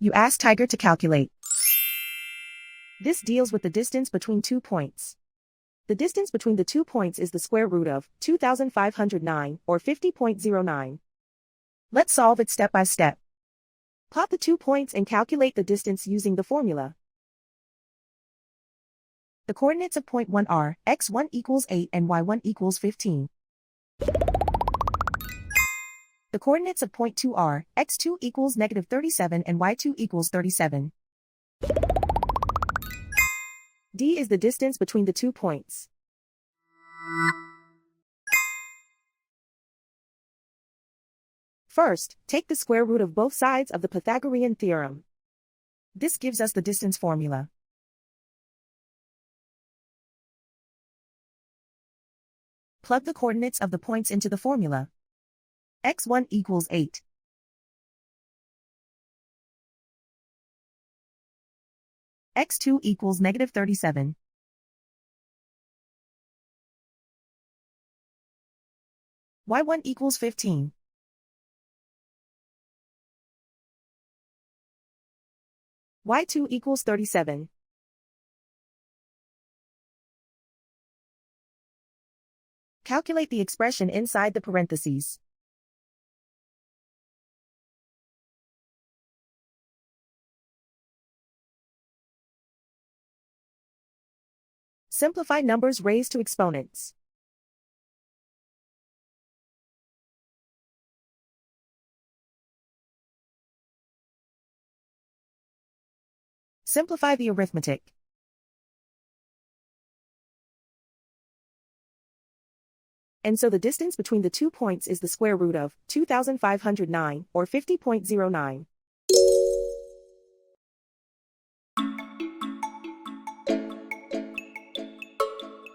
You ask Tiger to calculate. This deals with the distance between 2 points. The distance between the 2 points is the square root of 2,509, or 50.09. Let's solve it step by step. Plot the 2 points and calculate the distance using the formula. The coordinates of point 1 are x1 equals 8 and y1 equals 15. The coordinates of point 2 are x2 equals negative 37 and y2 equals 37. D is the distance between the 2 points. First, take the square root of both sides of the Pythagorean theorem. This gives us the distance formula. Plug the coordinates of the points into the formula. x1 equals 8. x2 equals negative 37. y1 equals 15. y2 equals 37. Calculate the expression inside the parentheses. Simplify numbers raised to exponents. Simplify the arithmetic. And so the distance between the 2 points is the square root of 2,509, or 50.09.